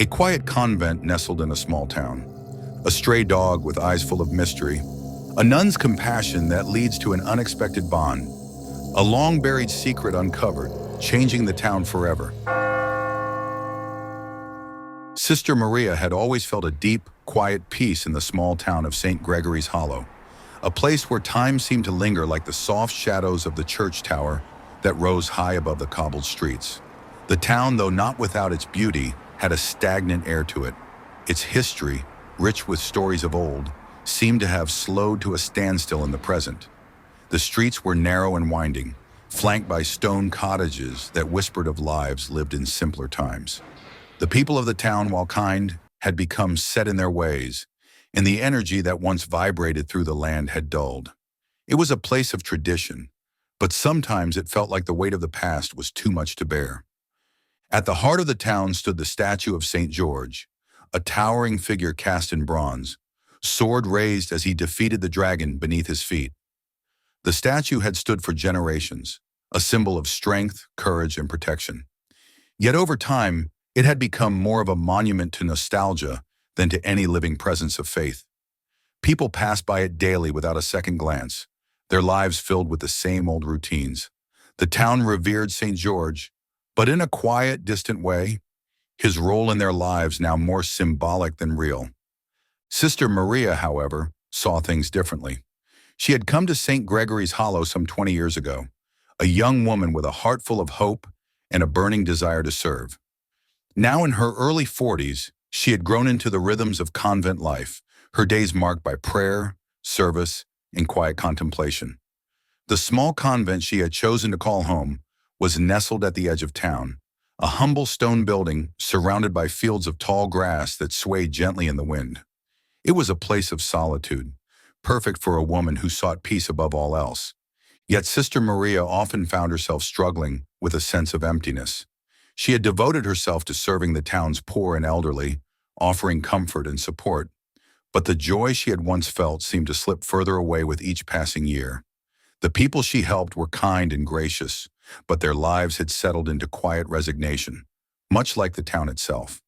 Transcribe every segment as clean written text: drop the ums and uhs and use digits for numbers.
A quiet convent nestled in a small town. A stray dog with eyes full of mystery. A nun's compassion that leads to an unexpected bond. A long-buried secret uncovered, changing the town forever. Sister Maria had always felt a deep, quiet peace in the small town of St. Gregory's Hollow, a place where time seemed to linger like the soft shadows of the church tower that rose high above the cobbled streets. The town, though not without its beauty, had a stagnant air to it. Its history, rich with stories of old, seemed to have slowed to a standstill in the present. The streets were narrow and winding, flanked by stone cottages that whispered of lives lived in simpler times. The people of the town, while kind, had become set in their ways, and the energy that once vibrated through the land had dulled. It was a place of tradition, but sometimes it felt like the weight of the past was too much to bear. At the heart of the town stood the statue of St. George, a towering figure cast in bronze, sword raised as he defeated the dragon beneath his feet. The statue had stood for generations, a symbol of strength, courage, and protection. Yet over time, it had become more of a monument to nostalgia than to any living presence of faith. People passed by it daily without a second glance, their lives filled with the same old routines. The town revered St. George, but in a quiet, distant way, his role in their lives now more symbolic than real. Sister Maria, however, saw things differently. She had come to St. Gregory's Hollow some 20 years ago, a young woman with a heart full of hope and a burning desire to serve. Now in her early 40s, she had grown into the rhythms of convent life, her days marked by prayer, service, and quiet contemplation. The small convent she had chosen to call home was nestled at the edge of town, a humble stone building surrounded by fields of tall grass that swayed gently in the wind. It was a place of solitude, perfect for a woman who sought peace above all else. Yet Sister Maria often found herself struggling with a sense of emptiness. She had devoted herself to serving the town's poor and elderly, offering comfort and support. But the joy she had once felt seemed to slip further away with each passing year. The people she helped were kind and gracious, but their lives had settled into quiet resignation, much like the town itself.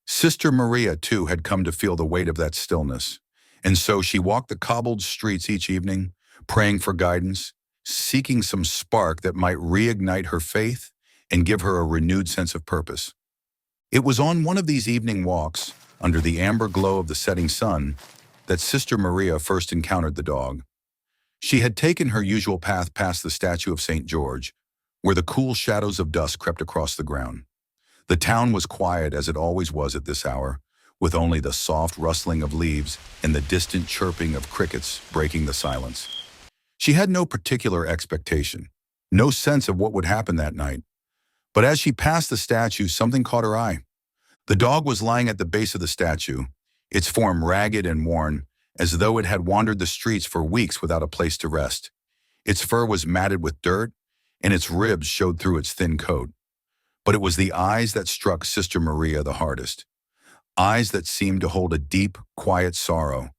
Sister Maria, too, had come to feel the weight of that stillness, and so she walked the cobbled streets each evening, praying for guidance, seeking some spark that might reignite her faith and give her a renewed sense of purpose. It was on one of these evening walks, under the amber glow of the setting sun, that Sister Maria first encountered the dog. She had taken her usual path past the statue of St. George, where the cool shadows of dusk crept across the ground. The town was quiet as it always was at this hour, with only the soft rustling of leaves and the distant chirping of crickets breaking the silence. She had no particular expectation, no sense of what would happen that night. But as she passed the statue, something caught her eye. The dog was lying at the base of the statue, its form ragged and worn, as though it had wandered the streets for weeks without a place to rest. Its fur was matted with dirt, and its ribs showed through its thin coat. But it was the eyes that struck Sister Maria the hardest. Eyes that seemed to hold a deep, quiet sorrow,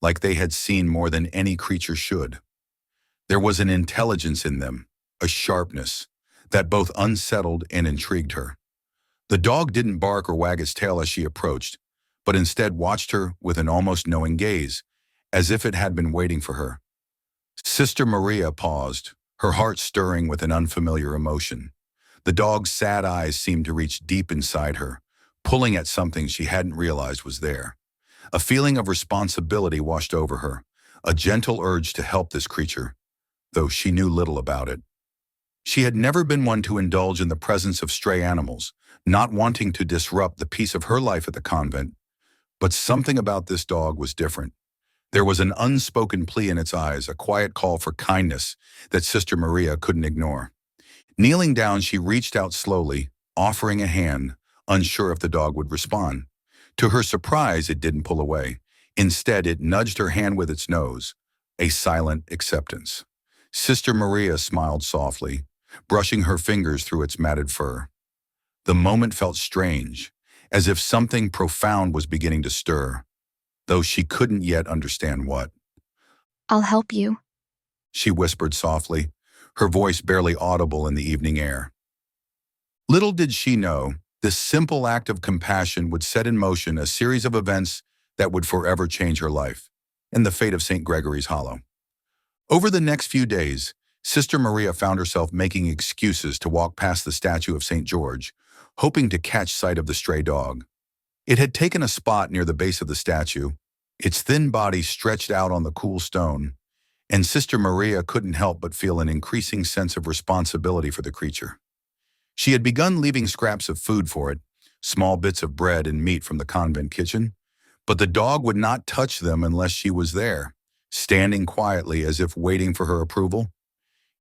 like they had seen more than any creature should. There was an intelligence in them, a sharpness, that both unsettled and intrigued her. The dog didn't bark or wag its tail as she approached, but instead watched her with an almost knowing gaze, as if it had been waiting for her. Sister Maria paused, her heart stirring with an unfamiliar emotion. The dog's sad eyes seemed to reach deep inside her, pulling at something she hadn't realized was there. A feeling of responsibility washed over her, a gentle urge to help this creature, though she knew little about it. She had never been one to indulge in the presence of stray animals, not wanting to disrupt the peace of her life at the convent. But something about this dog was different. There was an unspoken plea in its eyes, a quiet call for kindness that Sister Maria couldn't ignore. Kneeling down, she reached out slowly, offering a hand, unsure if the dog would respond. To her surprise, it didn't pull away. Instead, it nudged her hand with its nose, a silent acceptance. Sister Maria smiled softly, brushing her fingers through its matted fur. The moment felt strange, as if something profound was beginning to stir, though she couldn't yet understand what. "I'll help you," she whispered softly, her voice barely audible in the evening air. Little did she know This simple act of compassion would set in motion a series of events that would forever change her life and the fate of St. Gregory's Hollow. Over the next few days, Sister Maria found herself making excuses to walk past the statue of St. George, hoping to catch sight of the stray dog. It had taken a spot near the base of the statue, its thin body stretched out on the cool stone, and Sister Maria couldn't help but feel an increasing sense of responsibility for the creature. She had begun leaving scraps of food for it, small bits of bread and meat from the convent kitchen, but the dog would not touch them unless she was there, standing quietly as if waiting for her approval.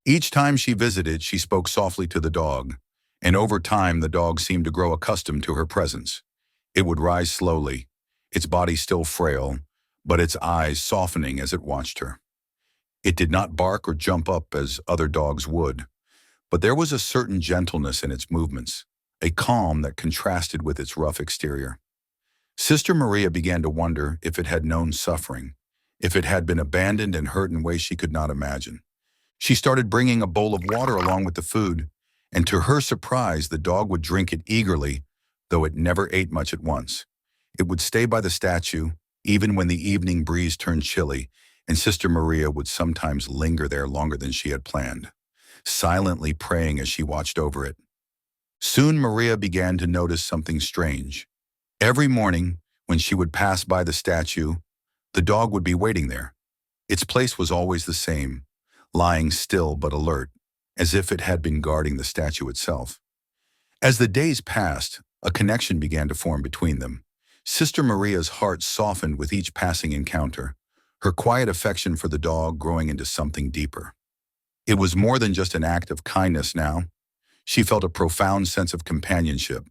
Each time she visited, she spoke softly to the dog, and over time the dog seemed to grow accustomed to her presence. It would rise slowly, its body still frail, but its eyes softening as it watched her. It did not bark or jump up as other dogs would, but there was a certain gentleness in its movements, a calm that contrasted with its rough exterior. Sister Maria began to wonder if it had known suffering, if it had been abandoned and hurt in ways she could not imagine. She started bringing a bowl of water along with the food, and to her surprise, the dog would drink it eagerly, though it never ate much at once. It would stay by the statue, even when the evening breeze turned chilly, and Sister Maria would sometimes linger there longer than she had planned, silently praying as she watched over it. Soon Maria began to notice something strange. Every morning, when she would pass by the statue, the dog would be waiting there. Its place was always the same, lying still but alert, as if it had been guarding the statue itself. As the days passed, a connection began to form between them. Sister Maria's heart softened with each passing encounter, her quiet affection for the dog growing into something deeper. It was more than just an act of kindness now. She felt a profound sense of companionship,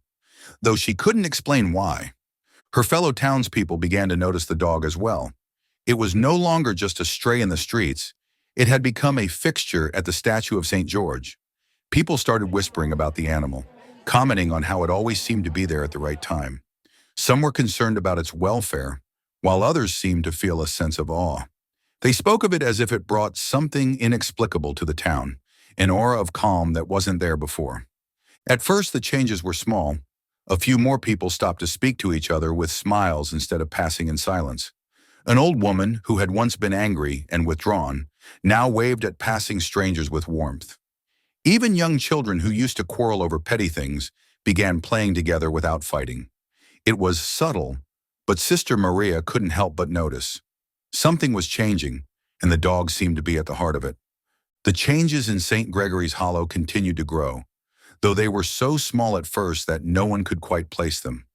though she couldn't explain why. Her fellow townspeople began to notice the dog as well. It was no longer just a stray in the streets. It had become a fixture at the statue of St. George. People started whispering about the animal, commenting on how it always seemed to be there at the right time. Some were concerned about its welfare, while others seemed to feel a sense of awe. They spoke of it as if it brought something inexplicable to the town, an aura of calm that wasn't there before. At first, the changes were small. A few more people stopped to speak to each other with smiles instead of passing in silence. An old woman, who had once been angry and withdrawn, now waved at passing strangers with warmth. Even young children who used to quarrel over petty things began playing together without fighting. It was subtle, but Sister Maria couldn't help but notice. Something was changing, and the dog seemed to be at the heart of it. The changes in St. Gregory's Hollow continued to grow, though they were so small at first that no one could quite place them.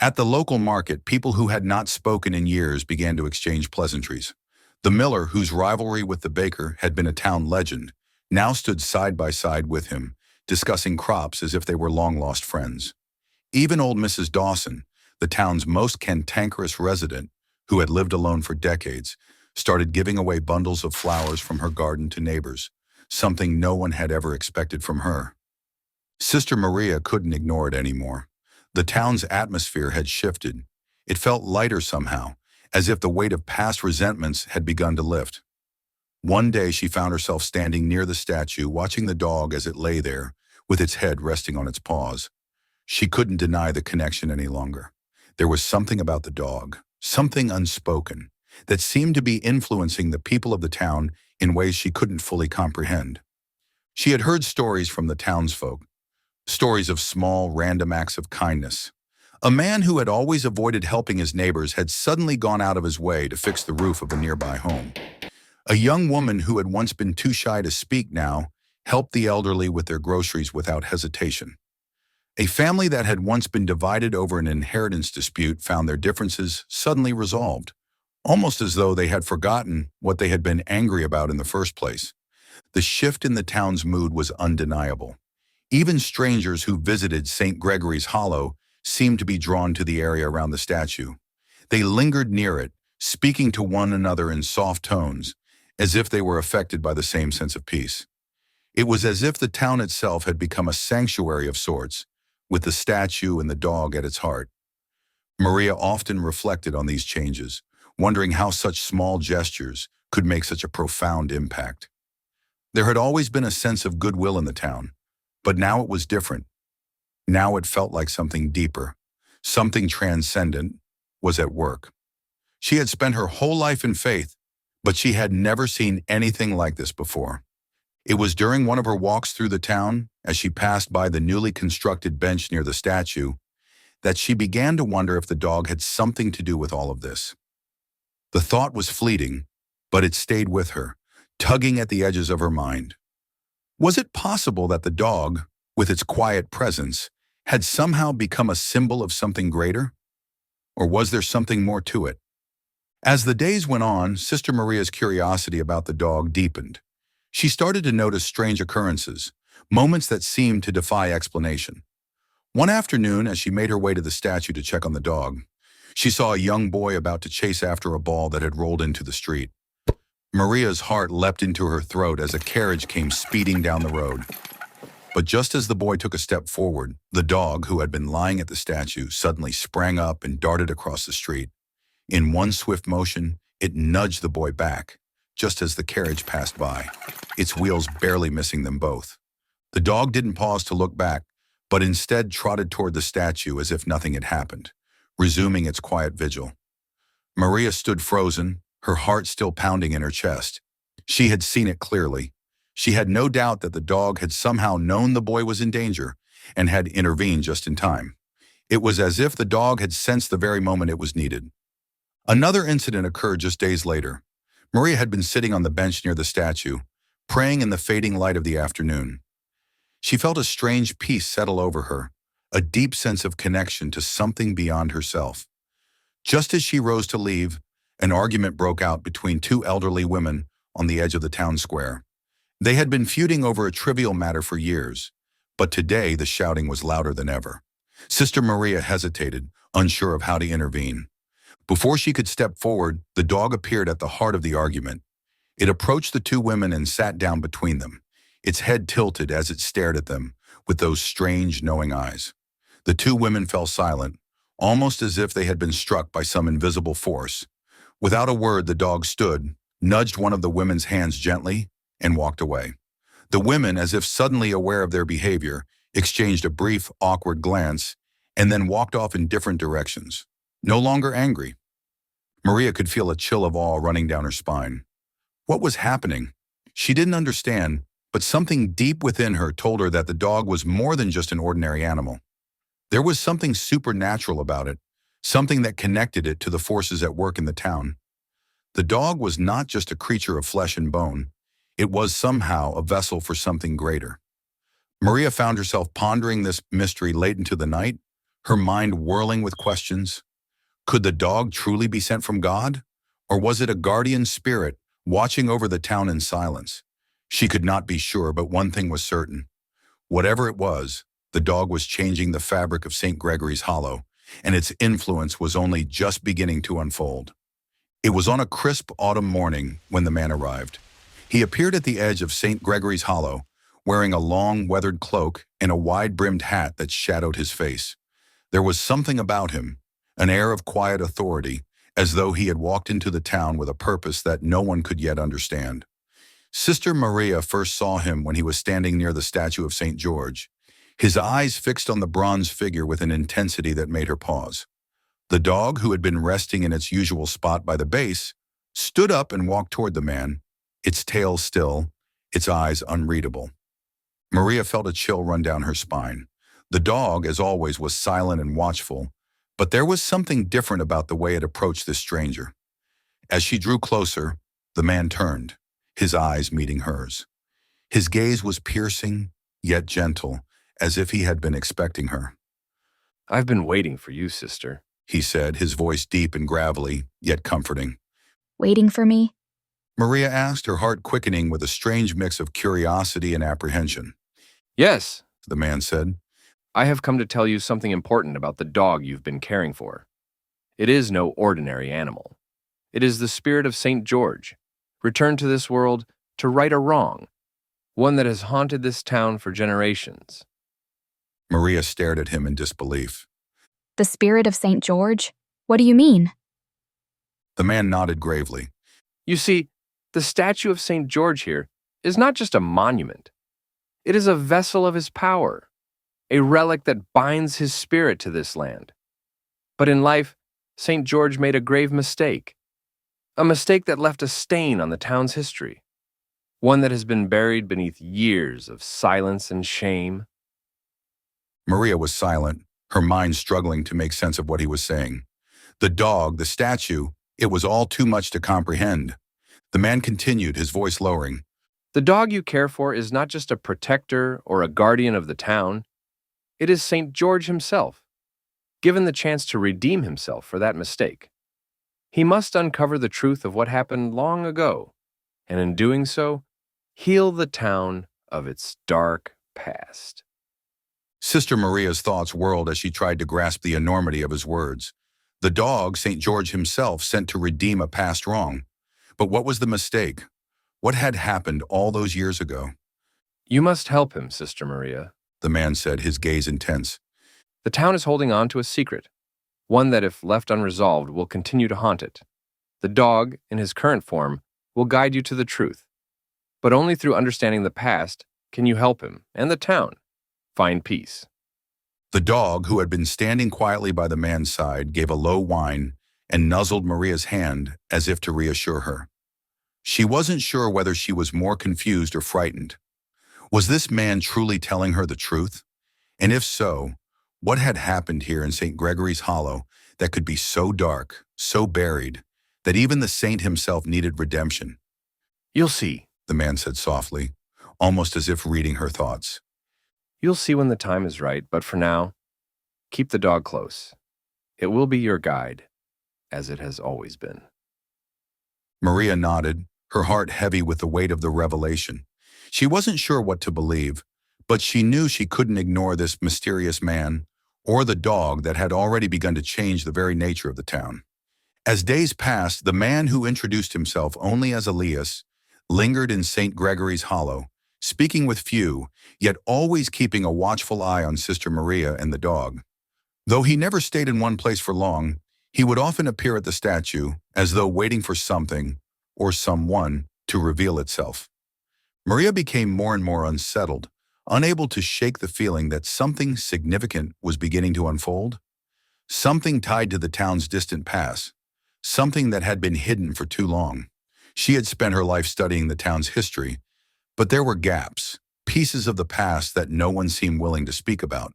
At the local market, people who had not spoken in years began to exchange pleasantries. The miller, whose rivalry with the baker had been a town legend, now stood side by side with him, discussing crops as if they were long-lost friends. Even old Mrs. Dawson, the town's most cantankerous resident, who had lived alone for decades, started giving away bundles of flowers from her garden to neighbors, something no one had ever expected from her. Sister Maria couldn't ignore it anymore. The town's atmosphere had shifted. It felt lighter somehow, as if the weight of past resentments had begun to lift. One day she found herself standing near the statue, watching the dog as it lay there, with its head resting on its paws. She couldn't deny the connection any longer. There was something about the dog, something unspoken, that seemed to be influencing the people of the town in ways she couldn't fully comprehend. She had heard stories from the townsfolk, stories of small, random acts of kindness. A man who had always avoided helping his neighbors had suddenly gone out of his way to fix the roof of a nearby home. A young woman who had once been too shy to speak now helped the elderly with their groceries without hesitation. A family that had once been divided over an inheritance dispute found their differences suddenly resolved, almost as though they had forgotten what they had been angry about in the first place. The shift in the town's mood was undeniable. Even strangers who visited St. Gregory's Hollow seemed to be drawn to the area around the statue. They lingered near it, speaking to one another in soft tones, as if they were affected by the same sense of peace. It was as if the town itself had become a sanctuary of sorts, with the statue and the dog at its heart. Maria often reflected on these changes, wondering how such small gestures could make such a profound impact. There had always been a sense of goodwill in the town, but now it was different. Now it felt like something deeper, something transcendent, was at work. She had spent her whole life in faith, but she had never seen anything like this before. It was during one of her walks through the town, as she passed by the newly constructed bench near the statue, that she began to wonder if the dog had something to do with all of this. The thought was fleeting, but it stayed with her, tugging at the edges of her mind. Was it possible that the dog, with its quiet presence, had somehow become a symbol of something greater? Or was there something more to it? As the days went on, Sister Maria's curiosity about the dog deepened. She started to notice strange occurrences, moments that seemed to defy explanation. One afternoon, as she made her way to the statue to check on the dog, she saw a young boy about to chase after a ball that had rolled into the street. Maria's heart leapt into her throat as a carriage came speeding down the road. But just as the boy took a step forward, the dog, who had been lying at the statue, suddenly sprang up and darted across the street. In one swift motion, it nudged the boy back, just as the carriage passed by, its wheels barely missing them both. The dog didn't pause to look back, but instead trotted toward the statue as if nothing had happened, resuming its quiet vigil. Maria stood frozen, her heart still pounding in her chest. She had seen it clearly. She had no doubt that the dog had somehow known the boy was in danger and had intervened just in time. It was as if the dog had sensed the very moment it was needed. Another incident occurred just days later. Maria had been sitting on the bench near the statue, praying in the fading light of the afternoon. She felt a strange peace settle over her, a deep sense of connection to something beyond herself. Just as she rose to leave, an argument broke out between two elderly women on the edge of the town square. They had been feuding over a trivial matter for years, but today the shouting was louder than ever. Sister Maria hesitated, unsure of how to intervene. Before she could step forward, the dog appeared at the heart of the argument. It approached the two women and sat down between them, its head tilted as it stared at them with those strange, knowing eyes. The two women fell silent, almost as if they had been struck by some invisible force. Without a word, the dog stood, nudged one of the women's hands gently, and walked away. The women, as if suddenly aware of their behavior, exchanged a brief, awkward glance and then walked off in different directions, no longer angry. Maria could feel a chill of awe running down her spine. What was happening? She didn't understand, but something deep within her told her that the dog was more than just an ordinary animal. There was something supernatural about it, something that connected it to the forces at work in the town. The dog was not just a creature of flesh and bone. It was somehow a vessel for something greater. Maria found herself pondering this mystery late into the night, her mind whirling with questions. Could the dog truly be sent from God? Or was it a guardian spirit watching over the town in silence? She could not be sure, but one thing was certain. Whatever it was, the dog was changing the fabric of St. Gregory's Hollow, and its influence was only just beginning to unfold. It was on a crisp autumn morning when the man arrived. He appeared at the edge of St. Gregory's Hollow, wearing a long, weathered cloak and a wide-brimmed hat that shadowed his face. There was something about him, an air of quiet authority, as though he had walked into the town with a purpose that no one could yet understand. Sister Maria first saw him when he was standing near the statue of St. George, his eyes fixed on the bronze figure with an intensity that made her pause. The dog, who had been resting in its usual spot by the base, stood up and walked toward the man, its tail still, its eyes unreadable. Maria felt a chill run down her spine. The dog, as always, was silent and watchful, but there was something different about the way it approached this stranger. As she drew closer, the man turned, his eyes meeting hers. His gaze was piercing, yet gentle, as if he had been expecting her. "I've been waiting for you, sister," he said, his voice deep and gravelly, yet comforting. Waiting for me? Maria asked, her heart quickening with a strange mix of curiosity and apprehension. "Yes," The man said. "I have come to tell you something important about the dog you've been caring for. It is no ordinary animal. It is the spirit of St. George, returned to this world to right a wrong, one that has haunted this town for generations." Maria stared at him in disbelief. The spirit of St. George? What do you mean? The man nodded gravely. You see, the statue of St. George here is not just a monument. It is a vessel of his power, a relic that binds his spirit to this land. But in life, St. George made a grave mistake, a mistake that left a stain on the town's history, one that has been buried beneath years of silence and shame. Maria was silent, her mind struggling to make sense of what he was saying. The dog, the statue, it was all too much to comprehend. The man continued, his voice lowering. The dog you care for is not just a protector or a guardian of the town. It is St. George himself, given the chance to redeem himself for that mistake. He must uncover the truth of what happened long ago, and in doing so, heal the town of its dark past. Sister Maria's thoughts whirled as she tried to grasp the enormity of his words. The dog, St. George himself, sent to redeem a past wrong. But what was the mistake? What had happened all those years ago? You must help him, Sister Maria, The man said, his gaze intense. The town is holding on to a secret, one that if left unresolved will continue to haunt it. The dog, in his current form, will guide you to the truth. But only through understanding the past can you help him, and the town, find peace. The dog, who had been standing quietly by the man's side, gave a low whine and nuzzled Maria's hand as if to reassure her. She wasn't sure whether she was more confused or frightened. Was this man truly telling her the truth? And if so, what had happened here in St. Gregory's Hollow that could be so dark, so buried, that even the saint himself needed redemption? You'll see. The man said softly, almost as if reading her thoughts. You'll see when the time is right, but for now, keep the dog close. It will be your guide, as it has always been. Maria nodded, her heart heavy with the weight of the revelation. She wasn't sure what to believe, but she knew she couldn't ignore this mysterious man or the dog that had already begun to change the very nature of the town. As days passed, the man who introduced himself only as Elias lingered in St. Gregory's Hollow, speaking with few, yet always keeping a watchful eye on Sister Maria and the dog. Though he never stayed in one place for long, he would often appear at the statue as though waiting for something or someone to reveal itself. Maria became more and more unsettled, unable to shake the feeling that something significant was beginning to unfold. Something tied to the town's distant past, something that had been hidden for too long. She had spent her life studying the town's history, but there were gaps, pieces of the past that no one seemed willing to speak about.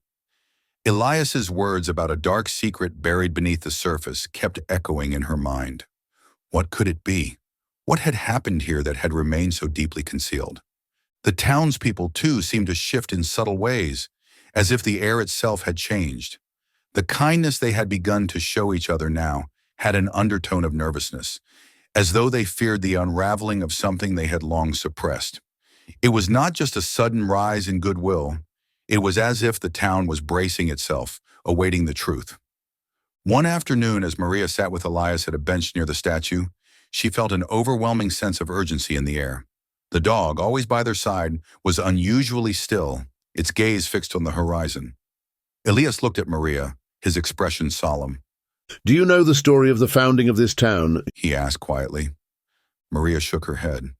Elias's words about a dark secret buried beneath the surface kept echoing in her mind. What could it be? What had happened here that had remained so deeply concealed? The townspeople, too, seemed to shift in subtle ways, as if the air itself had changed. The kindness they had begun to show each other now had an undertone of nervousness, as though they feared the unraveling of something they had long suppressed. It was not just a sudden rise in goodwill. It was as if the town was bracing itself, awaiting the truth. One afternoon, as Maria sat with Elias at a bench near the statue, she felt an overwhelming sense of urgency in the air. The dog, always by their side, was unusually still, its gaze fixed on the horizon. Elias looked at Maria, his expression solemn. "Do you know the story of the founding of this town?" He asked quietly. Maria shook her head.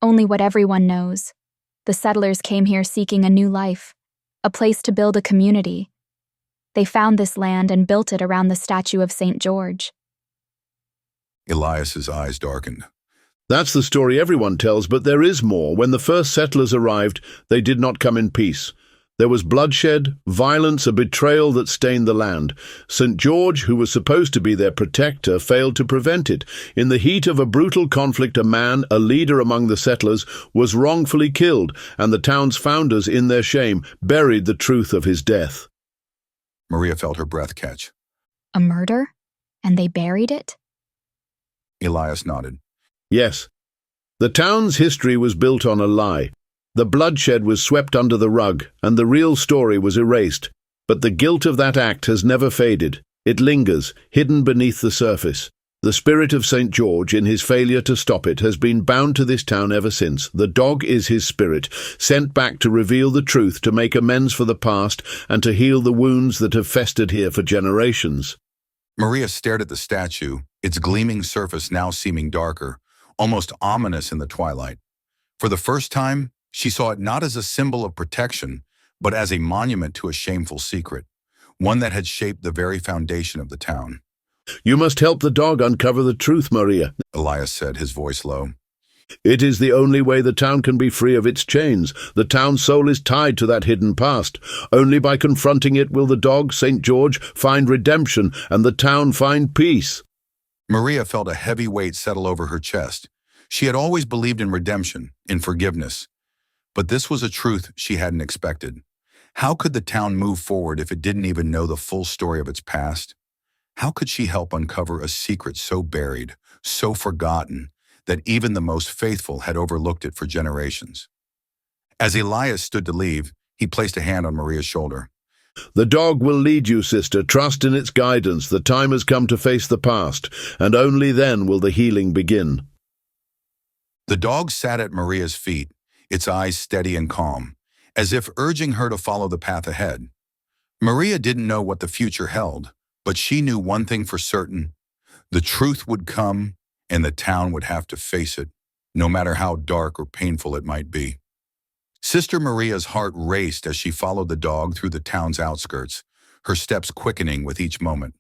Only what everyone knows. The settlers came here seeking a new life, a place to build a community. They found this land and built it around the statue of St. George. Elias's eyes darkened. "That's the story everyone tells, but there is more. When the first settlers arrived, they did not come in peace. There was bloodshed, violence, a betrayal that stained the land. St. George, who was supposed to be their protector, failed to prevent it. In the heat of a brutal conflict, a man, a leader among the settlers, was wrongfully killed, and the town's founders, in their shame, buried the truth of his death." Maria felt her breath catch. A murder? And they buried it? Elias nodded. Yes. The town's history was built on a lie. The bloodshed was swept under the rug, and the real story was erased. But the guilt of that act has never faded. It lingers, hidden beneath the surface. The spirit of St. George, in his failure to stop it, has been bound to this town ever since. The dog is his spirit, sent back to reveal the truth, to make amends for the past, and to heal the wounds that have festered here for generations. Maria stared at the statue, its gleaming surface now seeming darker, almost ominous in the twilight. For the first time, she saw it not as a symbol of protection, but as a monument to a shameful secret, one that had shaped the very foundation of the town. You must help the dog uncover the truth, Maria. Elias said, his voice low. It is the only way the town can be free of its chains. The town's soul is tied to that hidden past. Only by confronting it will the dog, St. George, find redemption and the town find peace. Maria felt a heavy weight settle over her chest. She had always believed in redemption, in forgiveness. But this was a truth she hadn't expected. How could the town move forward if it didn't even know the full story of its past? How could she help uncover a secret so buried, so forgotten, that even the most faithful had overlooked it for generations? As Elias stood to leave, he placed a hand on Maria's shoulder. The dog will lead you, sister. Trust in its guidance. The time has come to face the past, and only then will the healing begin. The dog sat at Maria's feet, its eyes steady and calm, as if urging her to follow the path ahead. Maria didn't know what the future held, but she knew one thing for certain. The truth would come, and the town would have to face it, no matter how dark or painful it might be. Sister Maria's heart raced as she followed the dog through the town's outskirts, her steps quickening with each moment.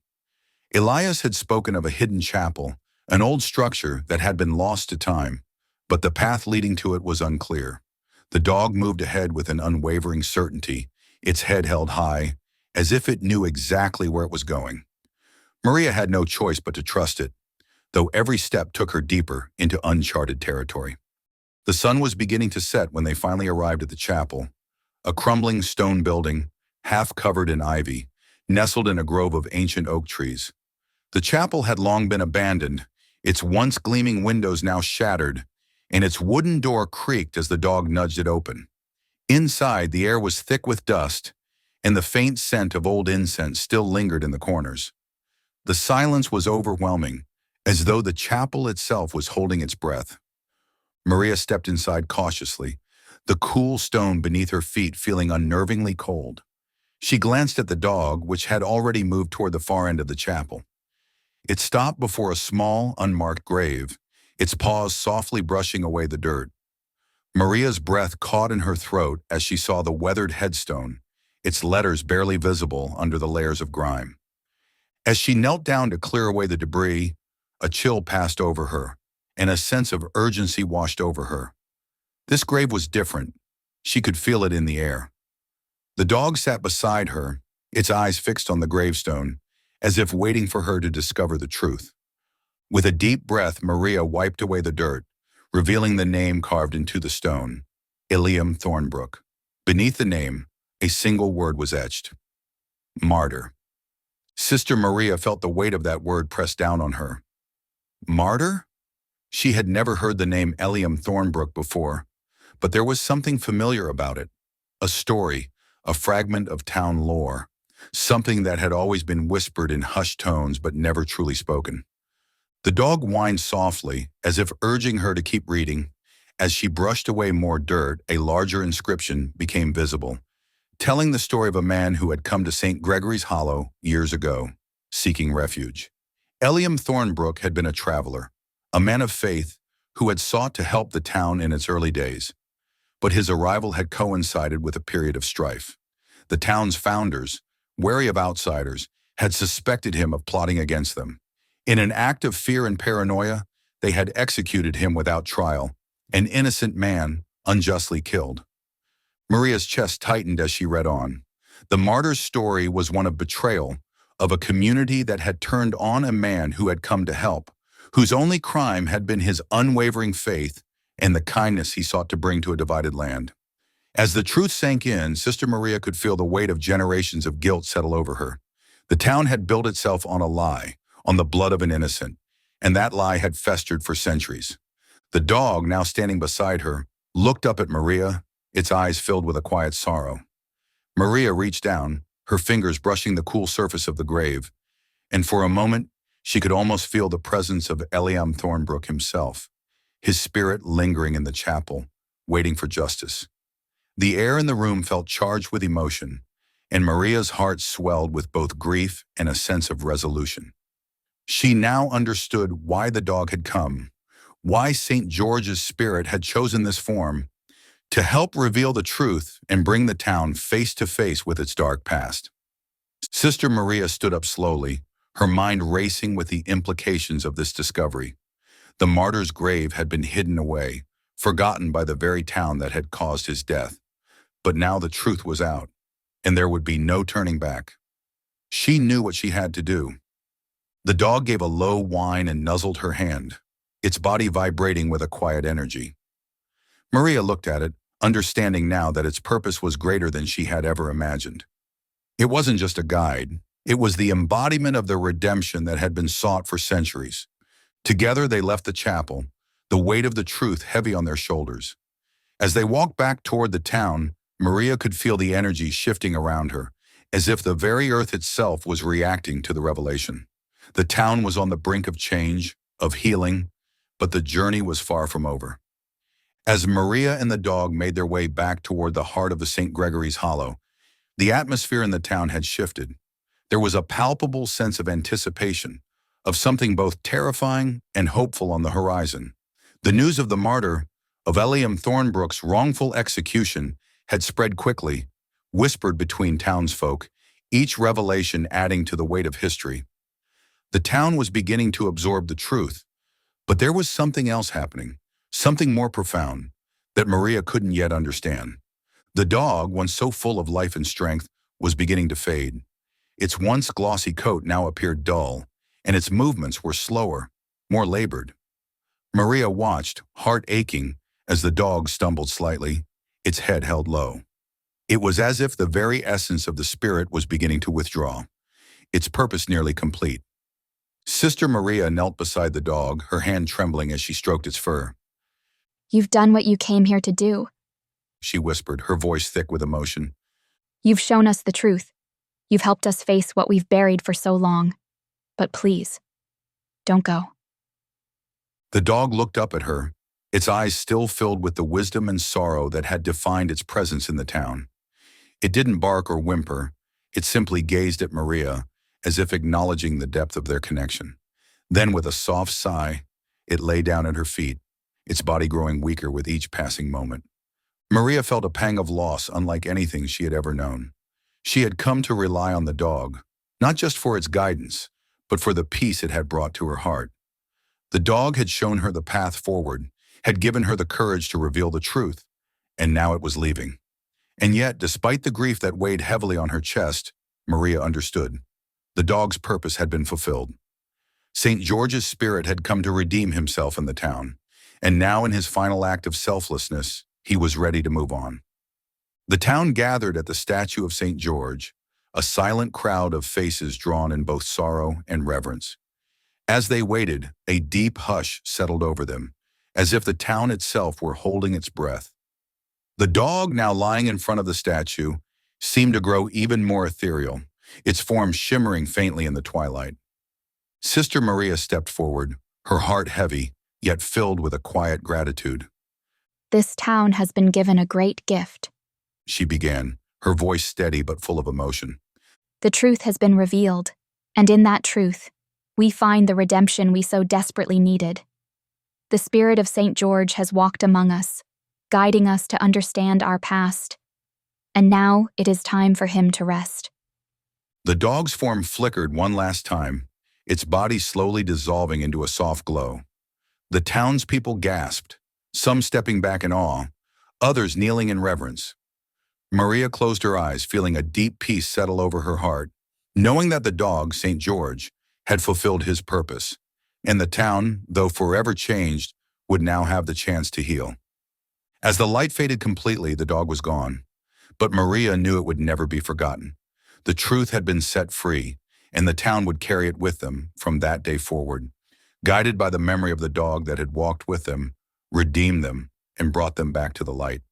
Elias had spoken of a hidden chapel, an old structure that had been lost to time, but the path leading to it was unclear. The dog moved ahead with an unwavering certainty, its head held high, as if it knew exactly where it was going. Maria had no choice but to trust it, though every step took her deeper into uncharted territory. The sun was beginning to set when they finally arrived at the chapel, a crumbling stone building, half covered in ivy, nestled in a grove of ancient oak trees. The chapel had long been abandoned, its once gleaming windows now shattered, and its wooden door creaked as the dog nudged it open. Inside, the air was thick with dust, and the faint scent of old incense still lingered in the corners. The silence was overwhelming, as though the chapel itself was holding its breath. Maria stepped inside cautiously, the cool stone beneath her feet feeling unnervingly cold. She glanced at the dog, which had already moved toward the far end of the chapel. It stopped before a small, unmarked grave, its paws softly brushing away the dirt. Maria's breath caught in her throat as she saw the weathered headstone, its letters barely visible under the layers of grime. As she knelt down to clear away the debris, a chill passed over her, and a sense of urgency washed over her. This grave was different. She could feel it in the air. The dog sat beside her, its eyes fixed on the gravestone, as if waiting for her to discover the truth. With a deep breath, Maria wiped away the dirt, revealing the name carved into the stone, Eliam Thornbrook. Beneath the name, a single word was etched: martyr. Sister Maria felt the weight of that word press down on her. Martyr? She had never heard the name Eliam Thornbrook before, but there was something familiar about it. A story, a fragment of town lore, something that had always been whispered in hushed tones but never truly spoken. The dog whined softly, as if urging her to keep reading. As she brushed away more dirt, a larger inscription became visible, telling the story of a man who had come to St. Gregory's Hollow years ago, seeking refuge. Eliam Thornbrook had been a traveler, a man of faith who had sought to help the town in its early days. But his arrival had coincided with a period of strife. The town's founders, wary of outsiders, had suspected him of plotting against them. In an act of fear and paranoia, they had executed him without trial, an innocent man unjustly killed. Maria's chest tightened as she read on. The martyr's story was one of betrayal, of a community that had turned on a man who had come to help, whose only crime had been his unwavering faith and the kindness he sought to bring to a divided land. As the truth sank in, Sister Maria could feel the weight of generations of guilt settle over her. The town had built itself on a lie, on the blood of an innocent, and that lie had festered for centuries. The dog, now standing beside her, looked up at Maria, its eyes filled with a quiet sorrow. Maria reached down, her fingers brushing the cool surface of the grave, and for a moment, she could almost feel the presence of Eliam Thornbrook himself, his spirit lingering in the chapel, waiting for justice. The air in the room felt charged with emotion, and Maria's heart swelled with both grief and a sense of resolution. She now understood why the dog had come, why St. George's spirit had chosen this form. to help reveal the truth and bring the town face to face with its dark past. Sister Maria stood up slowly, her mind racing with the implications of this discovery. The martyr's grave had been hidden away, forgotten by the very town that had caused his death. But now the truth was out, and there would be no turning back. She knew what she had to do. The dog gave a low whine and nuzzled her hand, its body vibrating with a quiet energy. Maria looked at it, understanding now that its purpose was greater than she had ever imagined. It wasn't just a guide, it was the embodiment of the redemption that had been sought for centuries. Together they left the chapel, the weight of the truth heavy on their shoulders. As they walked back toward the town, Maria could feel the energy shifting around her, as if the very earth itself was reacting to the revelation. The town was on the brink of change, of healing, but the journey was far from over. As Maria and the dog made their way back toward the heart of the St. Gregory's Hollow, the atmosphere in the town had shifted. There was a palpable sense of anticipation, of something both terrifying and hopeful on the horizon. The news of the martyr, of Eliam Thornbrook's wrongful execution, had spread quickly, whispered between townsfolk, each revelation adding to the weight of history. The town was beginning to absorb the truth, but there was something else happening, something more profound, that Maria couldn't yet understand. The dog, once so full of life and strength, was beginning to fade. Its once glossy coat now appeared dull, and its movements were slower, more labored. Maria watched, heart aching, as the dog stumbled slightly, its head held low. It was as if the very essence of the spirit was beginning to withdraw, its purpose nearly complete. Sister Maria knelt beside the dog, her hand trembling as she stroked its fur. You've done what you came here to do. She whispered, her voice thick with emotion. You've shown us the truth. You've helped us face what we've buried for so long. But please, don't go. The dog looked up at her, its eyes still filled with the wisdom and sorrow that had defined its presence in the town. It didn't bark or whimper, it simply gazed at Maria, as if acknowledging the depth of their connection. Then, with a soft sigh, it lay down at her feet, its body growing weaker with each passing moment. Maria felt a pang of loss unlike anything she had ever known. She had come to rely on the dog, not just for its guidance, but for the peace it had brought to her heart. The dog had shown her the path forward, had given her the courage to reveal the truth, and now it was leaving. And yet, despite the grief that weighed heavily on her chest, Maria understood. The dog's purpose had been fulfilled. St. George's spirit had come to redeem himself in the town, and now in his final act of selflessness, he was ready to move on. The town gathered at the statue of St. George, a silent crowd of faces drawn in both sorrow and reverence. As they waited, a deep hush settled over them, as if the town itself were holding its breath. The dog, now lying in front of the statue, seemed to grow even more ethereal, its form shimmering faintly in the twilight. Sister Maria stepped forward, her heart heavy, yet filled with a quiet gratitude. This town has been given a great gift. She began, her voice steady but full of emotion. The truth has been revealed, and in that truth, we find the redemption we so desperately needed. The spirit of St. George has walked among us, guiding us to understand our past, and now it is time for him to rest. The dog's form flickered one last time, its body slowly dissolving into a soft glow. The townspeople gasped, some stepping back in awe, others kneeling in reverence. Maria closed her eyes, feeling a deep peace settle over her heart, knowing that the dog, St. George, had fulfilled his purpose, and the town, though forever changed, would now have the chance to heal. As the light faded completely, the dog was gone, but Maria knew it would never be forgotten. The truth had been set free, and the town would carry it with them from that day forward, guided by the memory of the dog that had walked with them, redeemed them, and brought them back to the light.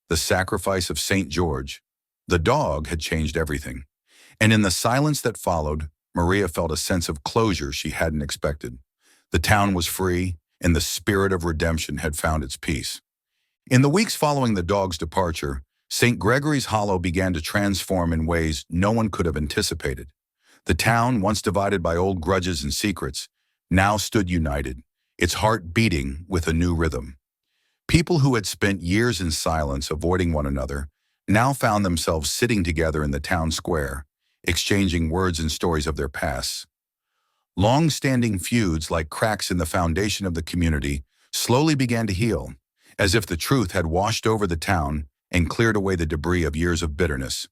The sacrifice of St. George, the dog, had changed everything, and in the silence that followed, Maria felt a sense of closure she hadn't expected. The town was free, and the spirit of redemption had found its peace. In the weeks following the dog's departure, St. Gregory's Hollow began to transform in ways no one could have anticipated. The town, once divided by old grudges and secrets, now stood united, its heart beating with a new rhythm. People who had spent years in silence avoiding one another now found themselves sitting together in the town square, exchanging words and stories of their pasts. Long-standing feuds like cracks in the foundation of the community slowly began to heal, as if the truth had washed over the town and cleared away the debris of years of bitterness.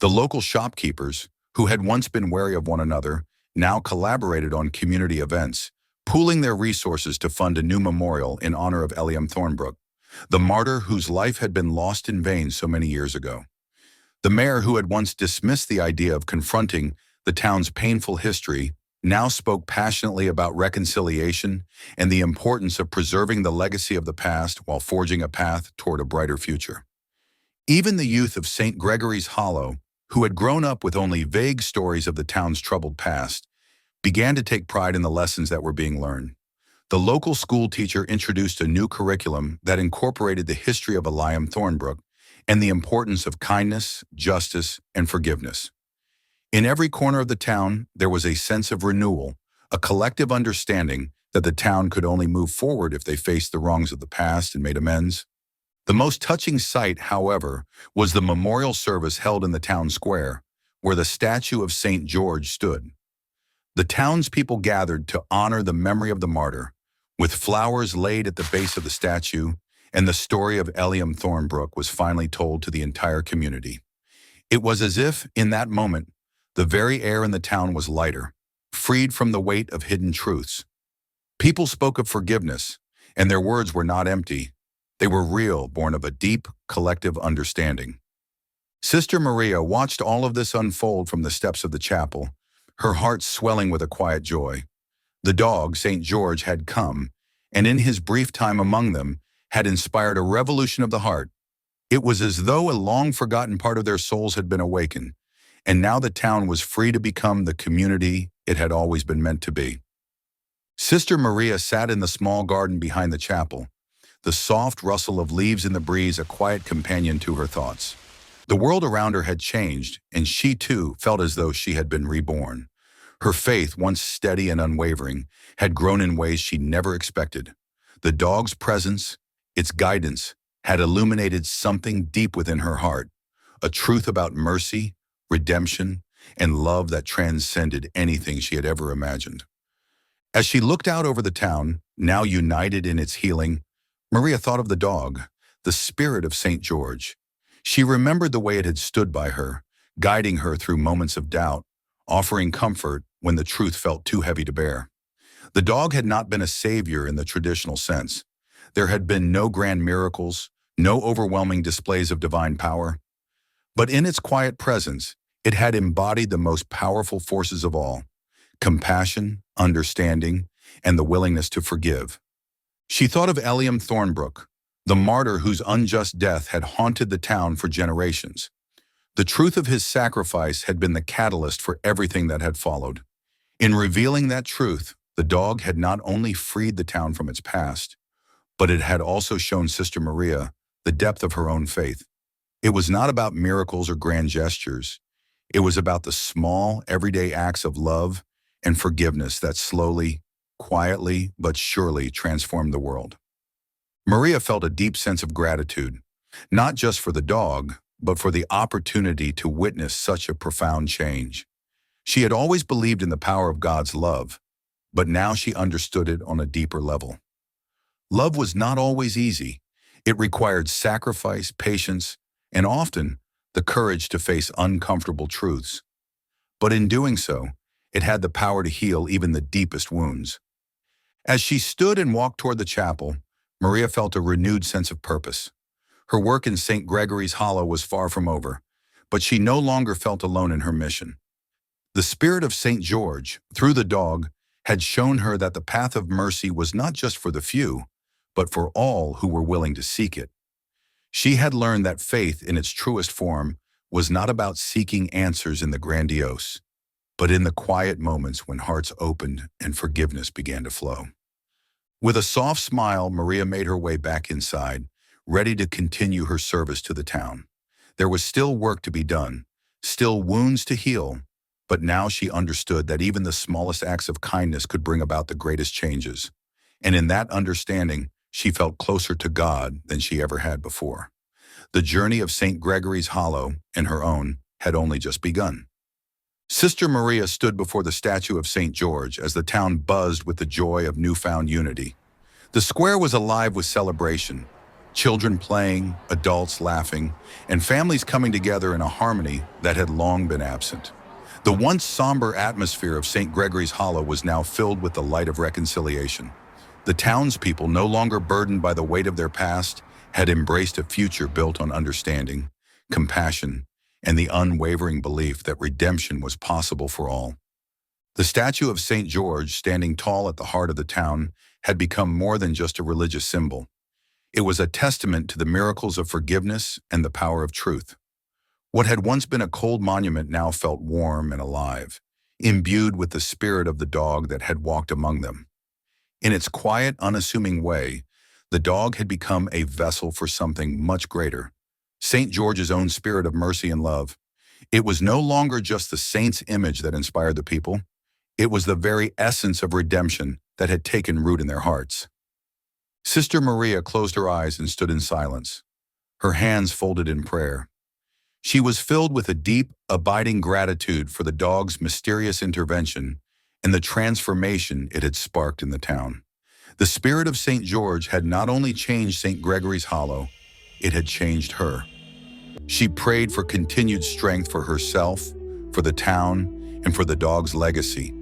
The local shopkeepers, who had once been wary of one another, now collaborated on community events, pooling their resources to fund a new memorial in honor of Eliam Thornbrook, the martyr whose life had been lost in vain so many years ago. The mayor, who had once dismissed the idea of confronting the town's painful history, now spoke passionately about reconciliation and the importance of preserving the legacy of the past while forging a path toward a brighter future. Even the youth of St. Gregory's Hollow, who had grown up with only vague stories of the town's troubled past, began to take pride in the lessons that were being learned. The local school teacher introduced a new curriculum that incorporated the history of Eliam Thornbrook and the importance of kindness, justice, and forgiveness. In every corner of the town, there was a sense of renewal, a collective understanding that the town could only move forward if they faced the wrongs of the past and made amends. The most touching sight, however, was the memorial service held in the town square, where the statue of St. George stood. The townspeople gathered to honor the memory of the martyr, with flowers laid at the base of the statue, and the story of Eliam Thornbrook was finally told to the entire community. It was as if, in that moment, the very air in the town was lighter, freed from the weight of hidden truths. People spoke of forgiveness, and their words were not empty. They were real, born of a deep, collective understanding. Sister Maria watched all of this unfold from the steps of the chapel, her heart swelling with a quiet joy. The dog, St. George, had come, and in his brief time among them, had inspired a revolution of the heart. It was as though a long-forgotten part of their souls had been awakened, and now the town was free to become the community it had always been meant to be. Sister Maria sat in the small garden behind the chapel, the soft rustle of leaves in the breeze a quiet companion to her thoughts. The world around her had changed, and she too felt as though she had been reborn. Her faith, once steady and unwavering, had grown in ways she never expected. The dog's presence, its guidance, had illuminated something deep within her heart, a truth about mercy, redemption, and love that transcended anything she had ever imagined. As she looked out over the town, now united in its healing, Maria thought of the dog, the spirit of St. George. She remembered the way it had stood by her, guiding her through moments of doubt, offering comfort when the truth felt too heavy to bear. The dog had not been a savior in the traditional sense. There had been no grand miracles, no overwhelming displays of divine power. But in its quiet presence, it had embodied the most powerful forces of all: compassion, understanding, and the willingness to forgive. She thought of Eliam Thornbrook, the martyr whose unjust death had haunted the town for generations. The truth of his sacrifice had been the catalyst for everything that had followed. In revealing that truth, the dog had not only freed the town from its past, but it had also shown Sister Maria the depth of her own faith. It was not about miracles or grand gestures. It was about the small, everyday acts of love and forgiveness that slowly, quietly, but surely transformed the world. Maria felt a deep sense of gratitude, not just for the dog, but for the opportunity to witness such a profound change. She had always believed in the power of God's love, but now she understood it on a deeper level. Love was not always easy. It required sacrifice, patience, and often the courage to face uncomfortable truths. But in doing so, it had the power to heal even the deepest wounds. As she stood and walked toward the chapel, Maria felt a renewed sense of purpose. Her work in St. Gregory's Hollow was far from over, but she no longer felt alone in her mission. The spirit of St. George, through the dog, had shown her that the path of mercy was not just for the few, but for all who were willing to seek it. She had learned that faith in its truest form was not about seeking answers in the grandiose, but in the quiet moments when hearts opened and forgiveness began to flow. With a soft smile, Maria made her way back inside, ready to continue her service to the town. There was still work to be done, still wounds to heal, but now she understood that even the smallest acts of kindness could bring about the greatest changes. And in that understanding, she felt closer to God than she ever had before. The journey of St. Gregory's Hollow and her own had only just begun. Sister Maria stood before the statue of St. George as the town buzzed with the joy of newfound unity. The square was alive with celebration, children playing, adults laughing, and families coming together in a harmony that had long been absent. The once somber atmosphere of St. Gregory's Hollow was now filled with the light of reconciliation. The townspeople, no longer burdened by the weight of their past, had embraced a future built on understanding, compassion, and the unwavering belief that redemption was possible for all. The statue of St. George, standing tall at the heart of the town, had become more than just a religious symbol. It was a testament to the miracles of forgiveness and the power of truth. What had once been a cold monument now felt warm and alive, imbued with the spirit of the dog that had walked among them. In its quiet, unassuming way, the dog had become a vessel for something much greater, St. George's own spirit of mercy and love. It was no longer just the saint's image that inspired the people. It was the very essence of redemption that had taken root in their hearts. Sister Maria closed her eyes and stood in silence, her hands folded in prayer. She was filled with a deep, abiding gratitude for the dog's mysterious intervention and the transformation it had sparked in the town. The spirit of St. George had not only changed St. Gregory's Hollow, it had changed her. She prayed for continued strength for herself, for the town, and for the dog's legacy,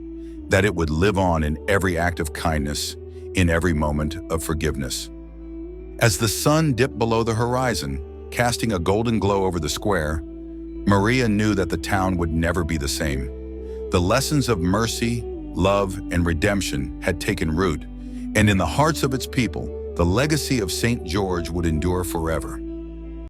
that it would live on in every act of kindness, in every moment of forgiveness. As the sun dipped below the horizon, casting a golden glow over the square, Maria knew that the town would never be the same. The lessons of mercy, love, and redemption had taken root, and in the hearts of its people, the legacy of St. George would endure forever.